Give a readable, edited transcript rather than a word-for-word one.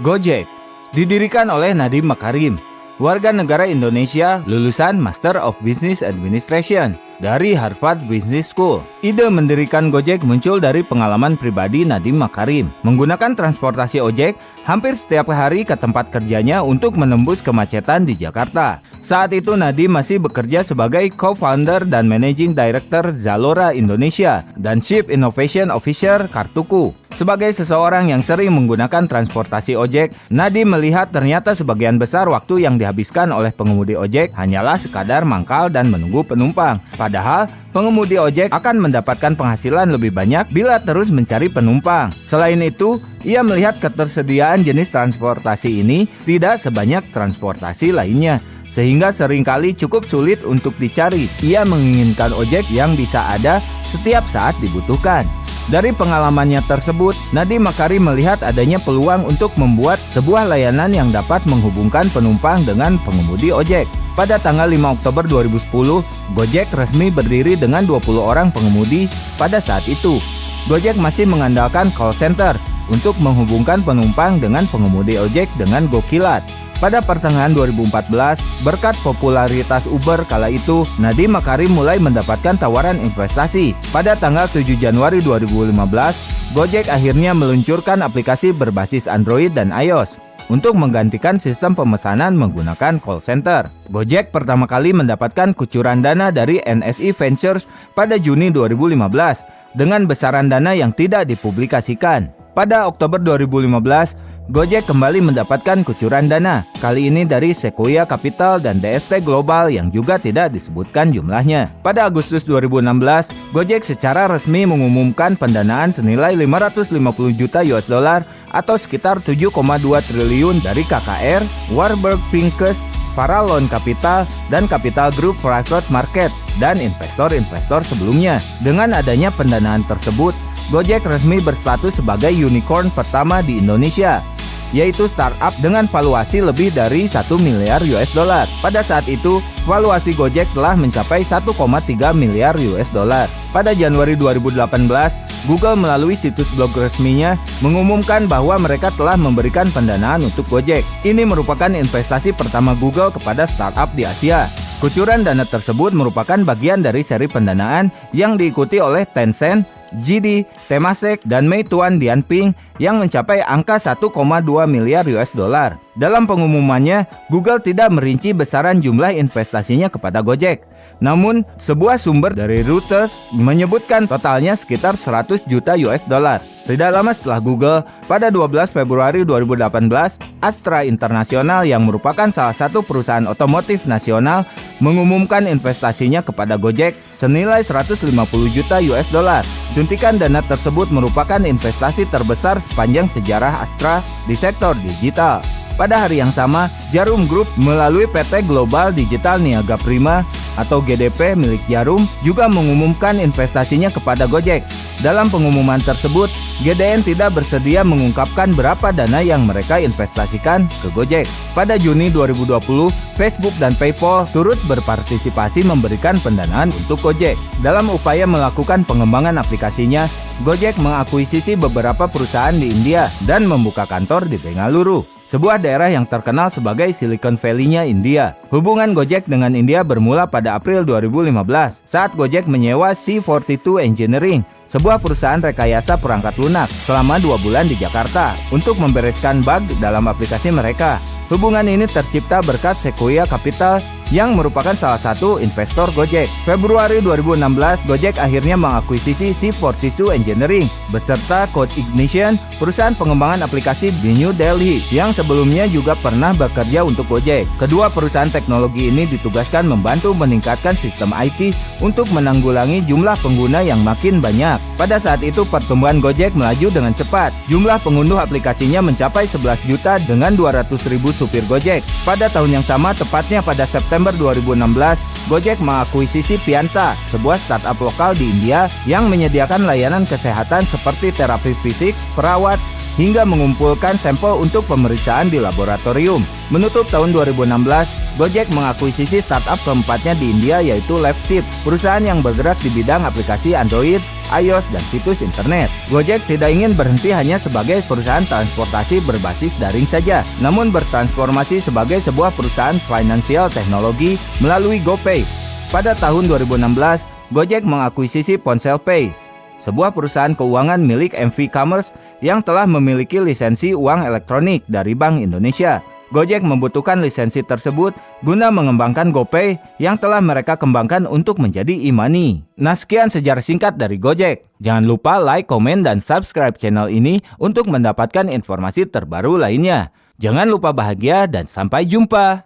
Gojek didirikan oleh Nadiem Makarim, warga negara Indonesia lulusan Master of Business Administration dari Harvard Business School. Ide mendirikan Gojek muncul dari pengalaman pribadi Nadiem Makarim. Menggunakan transportasi ojek hampir setiap hari ke tempat kerjanya untuk menembus kemacetan di Jakarta. Saat itu Nadiem masih bekerja sebagai co-founder dan managing director Zalora Indonesia dan Chief Innovation Officer Kartuku. Sebagai seseorang yang sering menggunakan transportasi ojek, Nadiem melihat ternyata sebagian besar waktu yang dihabiskan oleh pengemudi ojek hanyalah sekadar mangkal dan menunggu penumpang. Padahal, pengemudi ojek akan mendapatkan penghasilan lebih banyak bila terus mencari penumpang. Selain itu, ia melihat ketersediaan jenis transportasi ini tidak sebanyak transportasi lainnya, sehingga seringkali cukup sulit untuk dicari. Ia menginginkan ojek yang bisa ada setiap saat dibutuhkan. Dari pengalamannya tersebut, Nadiem Makarim melihat adanya peluang untuk membuat sebuah layanan yang dapat menghubungkan penumpang dengan pengemudi ojek. Pada tanggal 5 Oktober 2010, Gojek resmi berdiri dengan 20 orang pengemudi pada saat itu. Gojek masih mengandalkan call center untuk menghubungkan penumpang dengan pengemudi ojek dengan GoKilat. Pada pertengahan 2014, berkat popularitas Uber kala itu, Nadiem Makarim mulai mendapatkan tawaran investasi. Pada tanggal 7 Januari 2015, Gojek akhirnya meluncurkan aplikasi berbasis Android dan iOS untuk menggantikan sistem pemesanan menggunakan call center. Gojek pertama kali mendapatkan kucuran dana dari NSI Ventures pada Juni 2015 dengan besaran dana yang tidak dipublikasikan. Pada Oktober 2015, Gojek kembali mendapatkan kucuran dana, kali ini dari Sequoia Capital dan DST Global yang juga tidak disebutkan jumlahnya. Pada Agustus 2016, Gojek secara resmi mengumumkan pendanaan senilai 550 juta US dollar atau sekitar 7,2 triliun dari KKR, Warburg Pincus, Farallon Capital, dan Capital Group Private Markets, dan investor-investor sebelumnya. Dengan adanya pendanaan tersebut, Gojek resmi berstatus sebagai unicorn pertama di Indonesia, yaitu startup dengan valuasi lebih dari 1 miliar US dollar. Pada saat itu, valuasi Gojek telah mencapai 1,3 miliar US dollar. Pada Januari 2018, Google melalui situs blog resminya mengumumkan bahwa mereka telah memberikan pendanaan untuk Gojek. Ini merupakan investasi pertama Google kepada startup di Asia. Kucuran dana tersebut merupakan bagian dari seri pendanaan yang diikuti oleh Tencent, JD, Temasek, dan Meituan Dianping yang mencapai angka 1,2 miliar US dollar. Dalam pengumumannya, Google tidak merinci besaran jumlah investasinya kepada Gojek. Namun, sebuah sumber dari Reuters menyebutkan totalnya sekitar 100 juta US dollar. Tidak lama setelah Google, pada 12 Februari 2018, Astra International yang merupakan salah satu perusahaan otomotif nasional mengumumkan investasinya kepada Gojek senilai 150 juta US dollar. Suntikan dana tersebut merupakan investasi terbesar sepanjang sejarah Astra di sektor digital. Pada hari yang sama, Jarum Group melalui PT Global Digital Niaga Prima atau GDP milik Jarum juga mengumumkan investasinya kepada Gojek. Dalam pengumuman tersebut, GDN tidak bersedia mengungkapkan berapa dana yang mereka investasikan ke Gojek. Pada Juni 2020, Facebook dan PayPal turut berpartisipasi memberikan pendanaan untuk Gojek. Dalam upaya melakukan pengembangan aplikasinya, Gojek mengakuisisi beberapa perusahaan di India dan membuka kantor di Bengaluru, sebuah daerah yang terkenal sebagai Silicon Valley-nya India. Hubungan Gojek dengan India bermula pada April 2015 saat Gojek menyewa C42 Engineering, sebuah perusahaan rekayasa perangkat lunak, selama 2 bulan di Jakarta untuk membereskan bug dalam aplikasi mereka. Hubungan ini tercipta berkat Sequoia Capital yang merupakan salah satu investor Gojek. Februari 2016, Gojek akhirnya mengakuisisi C42 Engineering beserta Code Ignition, perusahaan pengembangan aplikasi di New Delhi yang sebelumnya juga pernah bekerja untuk Gojek. Kedua perusahaan teknologi ini ditugaskan membantu meningkatkan sistem IT untuk menanggulangi jumlah pengguna yang makin banyak. Pada saat itu pertumbuhan Gojek melaju dengan cepat. Jumlah pengunduh aplikasinya mencapai 11 juta dengan 200.000 supir Gojek. Pada tahun yang sama, tepatnya pada September 2016, Gojek mengakuisisi Pianta, sebuah startup lokal di India yang menyediakan layanan kesehatan seperti terapi fisik, perawat, hingga mengumpulkan sampel untuk pemeriksaan di laboratorium. Menutup tahun 2016, Gojek mengakuisisi startup keempatnya di India yaitu Lifeship, perusahaan yang bergerak di bidang aplikasi Android iOS, dan situs internet. Gojek tidak ingin berhenti hanya sebagai perusahaan transportasi berbasis daring saja, namun bertransformasi sebagai sebuah perusahaan finansial teknologi melalui GoPay. Pada tahun 2016, Gojek mengakuisisi PonselPay, sebuah perusahaan keuangan milik MV Commerce yang telah memiliki lisensi uang elektronik dari Bank Indonesia. Gojek membutuhkan lisensi tersebut guna mengembangkan GoPay yang telah mereka kembangkan untuk menjadi e-money. Nah, sekian sejarah singkat dari Gojek. Jangan lupa like, komen, dan subscribe channel ini untuk mendapatkan informasi terbaru lainnya. Jangan lupa bahagia dan sampai jumpa.